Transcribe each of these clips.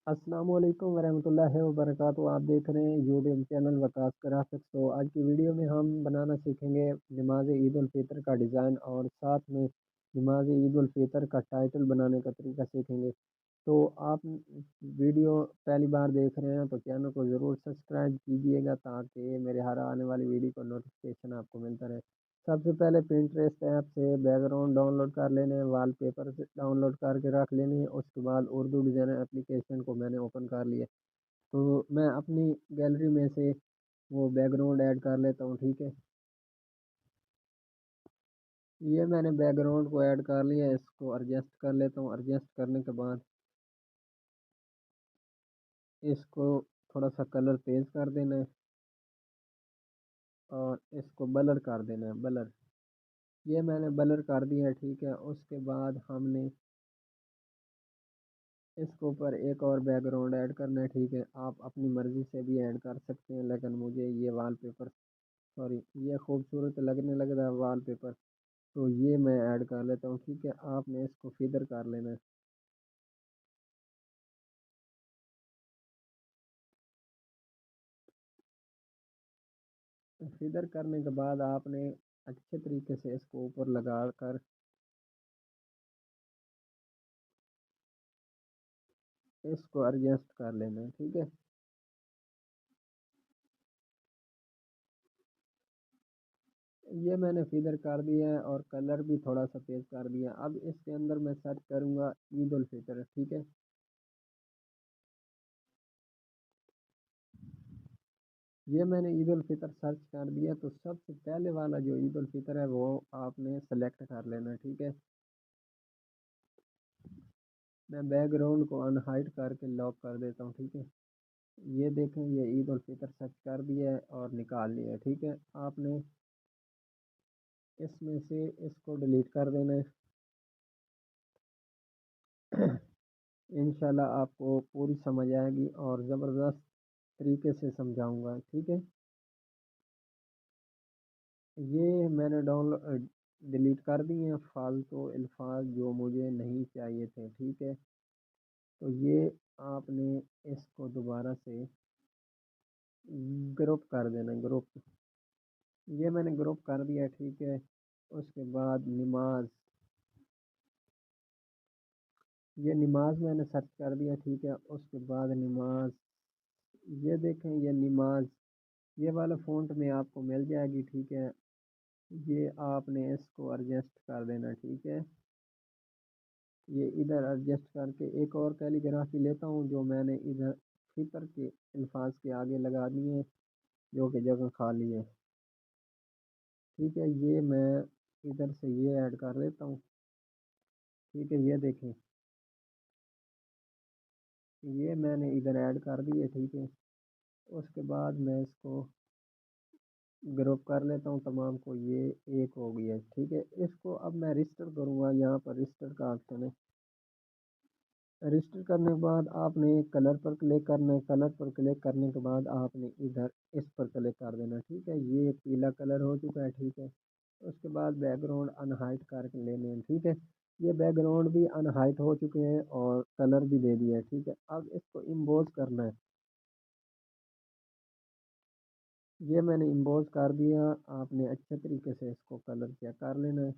السلام علیکم ورحمۃ اللہ وبرکاتہ، آپ دیکھ رہے ہیں یوٹیوب چینل وکاس گرافکس۔ تو آج کی ویڈیو میں ہم بنانا سیکھیں گے نماز عید الفطر کا ڈیزائن، اور ساتھ میں نماز عید الفطر کا ٹائٹل بنانے کا طریقہ سیکھیں گے۔ تو آپ ویڈیو پہلی بار دیکھ رہے ہیں تو چینل کو ضرور سبسکرائب کیجیے گا تاکہ میرے ہر آنے والی ویڈیو کا نوٹیفکیشن آپ کو ملتا رہے۔ سب سے پہلے پنٹریسٹ ایپ سے بیک گراؤنڈ ڈاؤن لوڈ کر لینے ہیں، وال پیپر ڈاؤن لوڈ کر کے رکھ لینے ہیں۔ اس کے بعد اردو ڈیزائنر اپلیکیشن کو میں نے اوپن کر لیا، تو میں اپنی گیلری میں سے وہ بیک گراؤنڈ ایڈ کر لیتا ہوں، ٹھیک ہے۔ یہ میں نے بیک گراؤنڈ کو ایڈ کر لیا، اس کو ایڈجسٹ کر لیتا ہوں۔ ایڈجسٹ کرنے کے بعد اس کو تھوڑا سا کلر تیز کر دینا ہے اور اس کو بلر کر دینا ہے، بلر۔ یہ میں نے بلر کر دیا ہے، ٹھیک ہے۔ اس کے بعد ہم نے اس کے اوپر ایک اور بیک گراؤنڈ ایڈ کرنا ہے، ٹھیک ہے۔ آپ اپنی مرضی سے بھی ایڈ کر سکتے ہیں، لیکن مجھے یہ وال پیپر سوری یہ خوبصورت لگنے لگ رہا ہے وال پیپر، تو یہ میں ایڈ کر لیتا ہوں، ٹھیک ہے۔ آپ نے اس کو فیدر کر لینا ہے۔ فیدر کرنے کے بعد آپ نے اچھے طریقے سے اس کو اوپر لگا کر اس کو ایڈجسٹ کر لینا ہے، ٹھیک ہے۔ یہ میں نے فیدر کر دیا ہے اور کلر بھی تھوڑا سا تیز کر دیا۔ اب اس کے اندر میں سرچ کروں گا عید الفطر، ٹھیک ہے۔ یہ میں نے عید الفطر سرچ کر دیا، تو سب سے پہلے والا جو عید الفطر ہے وہ آپ نے سلیکٹ کر لینا ہے، ٹھیک ہے۔ میں بیک گراؤنڈ کو ان ہائڈ کر کے لاک کر دیتا ہوں، ٹھیک ہے۔ یہ دیکھیں، یہ عید الفطر سرچ کر دیا ہے اور نکال لیا ہے، ٹھیک ہے۔ آپ نے اس میں سے اس کو ڈیلیٹ کر دینا ہے۔ انشاءاللہ آپ کو پوری سمجھ آئے گی اور زبردست طریقے سے سمجھاؤں گا، ٹھیک ہے۔ یہ میں نے ڈیلیٹ کر دی ہیں فالتو الفاظ جو مجھے نہیں چاہیے تھے، ٹھیک ہے۔ تو یہ آپ نے اس کو دوبارہ سے گروپ کر دینا، گروپ۔ یہ میں نے گروپ کر دیا، ٹھیک ہے۔ اس کے بعد نماز، یہ نماز میں نے سرچ کر دیا، ٹھیک ہے۔ اس کے بعد نماز، یہ دیکھیں یہ نماز، یہ والا فونٹ میں آپ کو مل جائے گی، ٹھیک ہے۔ یہ آپ نے اس کو ایڈجسٹ کر دینا، ٹھیک ہے۔ یہ ادھر ایڈجسٹ کر کے ایک اور کیلیگرافی لیتا ہوں جو میں نے ادھر فطر کے الفاظ کے آگے لگا دیے ہیں، جو کہ جگہ خالی ہے، ٹھیک ہے۔ یہ میں ادھر سے یہ ایڈ کر لیتا ہوں، ٹھیک ہے۔ یہ دیکھیں، یہ میں نے ادھر ایڈ کر دی ہے، ٹھیک ہے۔ اس کے بعد میں اس کو گروپ کر لیتا ہوں تمام کو، یہ ایک ہو گیا ہے، ٹھیک ہے۔ اس کو اب میں رجسٹر کروں گا، یہاں پر رجسٹر کا آپشن ہے۔ رجسٹر کرنے کے بعد آپ نے کلر پر کلک کرنا ہے، کلر پر کلک کرنے کے بعد آپ نے ادھر اس پر کلک کر دینا، ٹھیک ہے۔ یہ پیلا کلر ہو چکا ہے، ٹھیک ہے۔ اس کے بعد بیک گراؤنڈ ان ہائٹ کر کے لینے ہیں، ٹھیک ہے۔ یہ بیک گراؤنڈ بھی ان ہائٹ ہو چکے ہیں اور کلر بھی دے دیا ہے، ٹھیک ہے۔ اب اس کو امبوز کرنا ہے، یہ میں نے امبوز کر دیا۔ آپ نے اچھے طریقے سے اس کو کلر چیک کر لینا ہے۔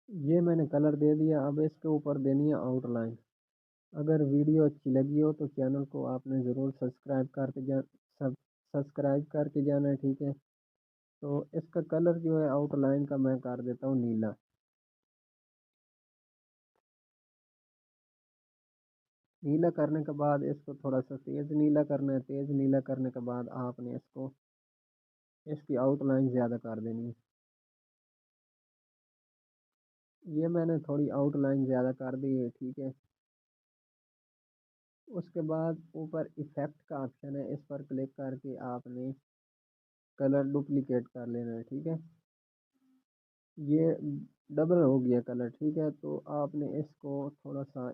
یہ میں نے کلر دے دیا، اب اس کے اوپر دینی ہے آؤٹ لائن۔ اگر ویڈیو اچھی لگی ہو تو چینل کو آپ نے ضرور سبسکرائب کر کے جانا ہے، ٹھیک ہے۔ تو اس کا کلر جو ہے آؤٹ لائن کا میں کر دیتا ہوں نیلا۔ نیلا کرنے کے بعد اس کو تھوڑا سا تیز نیلا کرنا ہے، تیز نیلا کرنے کے بعد آپ نے اس کو اس کی آؤٹ لائن زیادہ کر دینی ہے۔ یہ میں نے تھوڑی آؤٹ لائن زیادہ کر دی ہے، ٹھیک ہے۔ اس کے بعد اوپر ایفیکٹ کا آپشن ہے، اس پر کلک کر کے آپ نے کلر ڈپلیکیٹ کر لینا ہے، ٹھیک ہے۔ یہ ڈبل ہو گیا کلر، ٹھیک ہے، تو آپ نے اس کو تھوڑا سا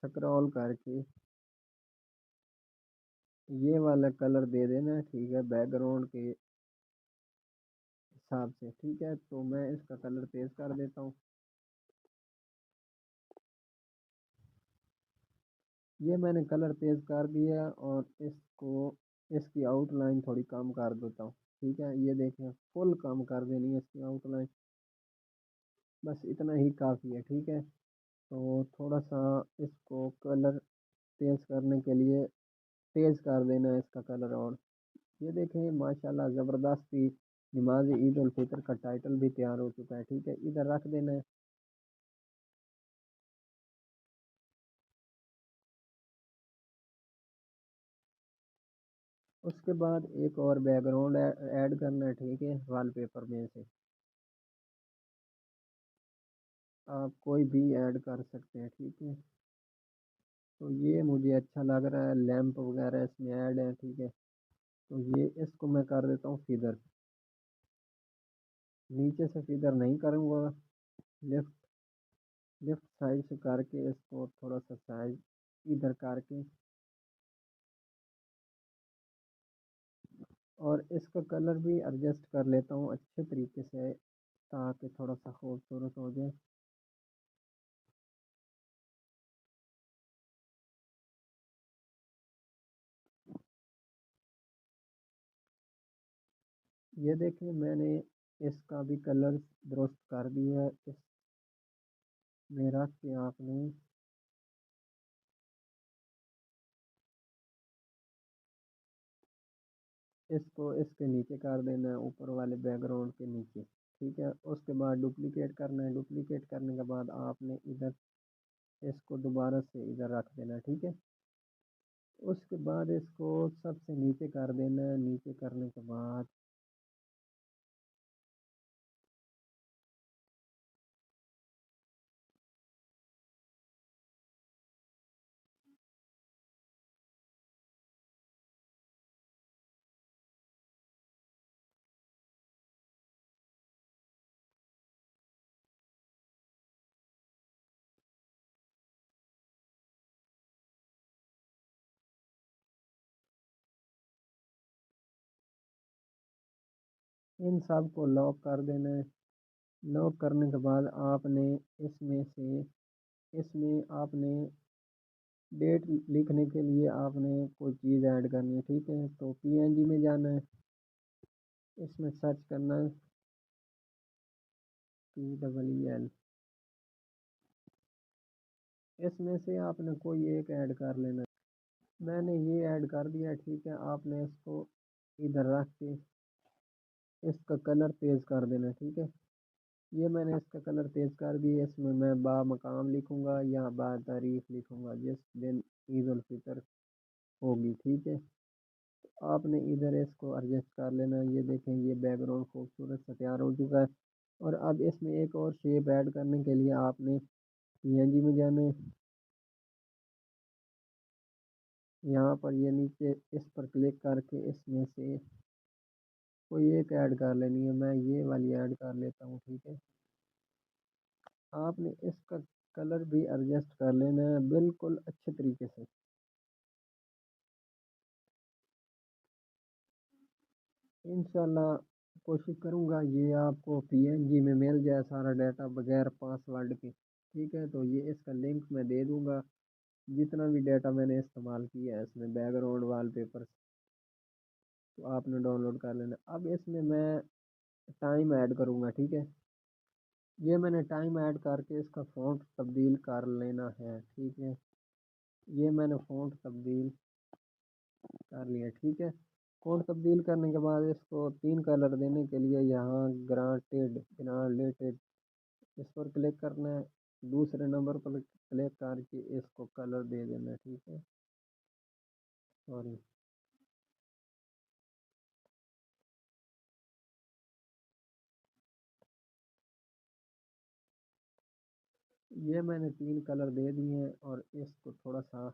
سکرول کر کے یہ والا کلر دے دینا ہے، ٹھیک ہے، بیک گراؤنڈ کے حساب سے، ٹھیک ہے۔ تو میں اس کا کلر تیز کر دیتا ہوں، یہ میں نے کلر تیز کر دیا اور اس کو اس کی آؤٹ لائن تھوڑی کم کر دیتا ہوں، ٹھیک ہے۔ یہ دیکھیں فل کم کر دینی ہے اس کی آؤٹ لائن، بس اتنا ہی کافی ہے، ٹھیک ہے۔ تو تھوڑا سا اس کو کلر تیز کرنے کے لیے تیز کر دینا ہے اس کا کلر، اور یہ دیکھیں ماشاءاللہ زبردستی نماز عید الفطر کا ٹائٹل بھی تیار ہو چکا ہے، ٹھیک ہے، ادھر رکھ دینا ہے۔ اس کے بعد ایک اور بیک گراؤنڈ ایڈ کرنا ہے، ٹھیک ہے، وال پیپر میں سے آپ کوئی بھی ایڈ کر سکتے ہیں، ٹھیک ہے۔ تو یہ مجھے اچھا لگ رہا ہے، لیمپ وغیرہ اس میں ایڈ ہے، ٹھیک ہے۔ تو یہ اس کو میں کر دیتا ہوں فیدر، نیچے سے فیدر نہیں کروں گا، لیفٹ لیفٹ سائڈ سے کر کے اس کو تھوڑا سا سائز ادھر کر کے، اور اس کا کلر بھی ایڈجسٹ کر لیتا ہوں اچھے طریقے سے تاکہ تھوڑا سا خوبصورت ہو جائے۔ یہ دیکھیں میں نے اس کا بھی کلر درست کر دیا ہے، اس میں رکھ کے آپ نے اس کو اس کے نیچے کر دینا ہے، اوپر والے بیک گراؤنڈ کے نیچے، ٹھیک ہے۔ اس کے بعد ڈپلیکیٹ کرنا ہے، ڈپلیکیٹ کرنے کے بعد آپ نے ادھر اس کو دوبارہ سے ادھر رکھ دینا ہے، ٹھیک ہے۔ اس کے بعد اس کو سب سے نیچے کر دینا ہے، نیچے کرنے کے بعد ان سب کو لاک کر دینا ہے۔ لاک کرنے کے بعد آپ نے اس میں سے اس میں آپ نے ڈیٹ لکھنے کے لیے آپ نے کوئی چیز ایڈ کرنی ہے، ٹھیک ہے۔ تو پی این جی میں جانا ہے، اس میں سرچ کرنا ہے PWL، اس میں سے آپ نے کوئی ایک ایڈ کر لینا ہے، میں نے یہ ایڈ کر دیا، ٹھیک ہے۔ آپ نے اس کو ادھر رکھ کے اس کا کلر تیز کر دینا، ٹھیک ہے۔ یہ میں نے اس کا کلر تیز کر دیا، اس میں با مقام لکھوں گا یا با تاریخ لکھوں گا جس دن عید الفطر ہوگی، ٹھیک ہے۔ آپ نے ادھر اس کو ایڈجسٹ کر لینا، یہ دیکھیں یہ بیک گراؤنڈ خوبصورت سا تیار ہو چکا ہے۔ اور اب اس میں ایک اور شیپ ایڈ کرنے کے لیے آپ نے پی این جی میں جانا ہے، یہاں پر یہ نیچے اس پر کلک کر کے اس میں سے کوئی ایک ایڈ کر لینی ہے، میں یہ والی ایڈ کر لیتا ہوں، ٹھیک ہے۔ آپ نے اس کا کلر بھی ایڈجسٹ کر لینا ہے بالکل اچھے طریقے سے، انشاءاللہ کوشش کروں گا یہ آپ کو پی این جی میں مل جائے سارا ڈیٹا بغیر پاس ورڈ کے، ٹھیک ہے۔ تو یہ اس کا لنک میں دے دوں گا، جتنا بھی ڈیٹا میں نے استعمال کیا ہے اس میں بیک گراؤنڈ وال پیپر، تو آپ نے ڈاؤن لوڈ کر لینا۔ اب اس میں ٹائم ایڈ کروں گا، ٹھیک ہے۔ یہ میں نے ٹائم ایڈ کر کے اس کا فونٹ تبدیل کر لینا ہے، ٹھیک ہے۔ یہ میں نے فونٹ تبدیل کر لیا، ٹھیک ہے۔ فونٹ تبدیل کرنے کے بعد اس کو 3 کلر دینے کے لیے یہاں گرانٹیڈ اس پر کلک کرنا ہے، دوسرے نمبر پر کلک کر کے اس کو کلر دے دینا ہے، ٹھیک ہے، سوری۔ یہ میں نے 3 کلر دے دیے ہیں اور اس کو تھوڑا سا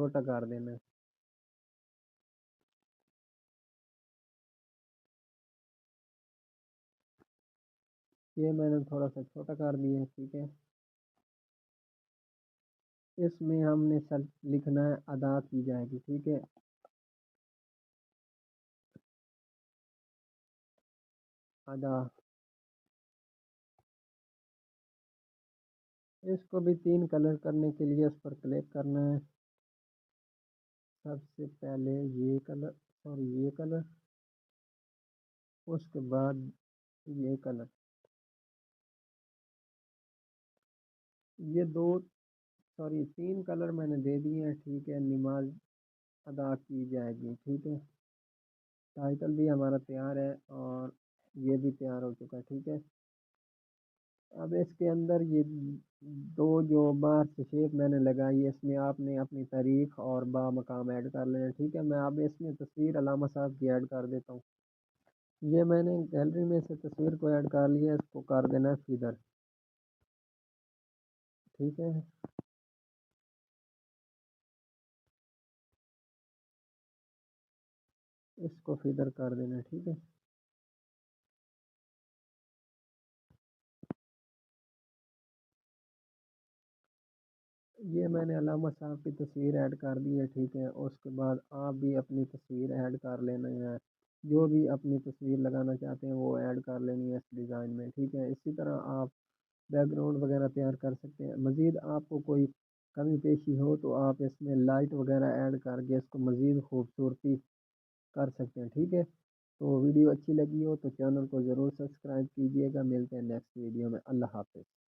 چھوٹا کر دینا ہے۔ یہ میں نے تھوڑا سا چھوٹا کر دیا ہے، ٹھیک ہے۔ اس میں ہم نے سر لکھنا ہے ادا کی جائے گی، ٹھیک ہے، ادا۔ اس کو بھی 3 کلر کرنے کے لیے اس پر کلک کرنا ہے۔ سب سے پہلے یہ کلر، سوری یہ کلر، اس کے بعد یہ کلر، یہ 3 کلر میں نے دے دیے ہیں، ٹھیک ہے۔ نماز ادا کی جائے گی، ٹھیک ہے۔ ٹائٹل بھی ہمارا تیار ہے اور یہ بھی تیار ہو چکا ہے، ٹھیک ہے۔ اب اس کے اندر یہ 2 جو باہر سے شیپ میں نے لگائی ہے، اس میں آپ نے اپنی تاریخ اور با مقام ایڈ کر لینا، ٹھیک ہے۔ میں اب اس میں تصویر علامہ صاحب کی ایڈ کر دیتا ہوں۔ یہ میں نے گیلری میں سے تصویر کو ایڈ کر لیا، اس کو کر دینا ہے فیدر، ٹھیک ہے۔ اس کو فیدر کر دینا ہے، ٹھیک ہے۔ یہ میں نے علامہ صاحب کی تصویر ایڈ کر دی ہے، ٹھیک ہے۔ اس کے بعد آپ بھی اپنی تصویر ایڈ کر لینا ہے، جو بھی اپنی تصویر لگانا چاہتے ہیں وہ ایڈ کر لینی ہے اس ڈیزائن میں، ٹھیک ہے۔ اسی طرح آپ بیک گراؤنڈ وغیرہ تیار کر سکتے ہیں۔ مزید آپ کو کوئی کمی پیشی ہو تو آپ اس میں لائٹ وغیرہ ایڈ کر کے اس کو مزید خوبصورتی کر سکتے ہیں، ٹھیک ہے۔ تو ویڈیو اچھی لگی ہو تو چینل کو ضرور سبسکرائب کیجیے گا۔ ملتے ہیں نیکسٹ ویڈیو میں، اللہ حافظ۔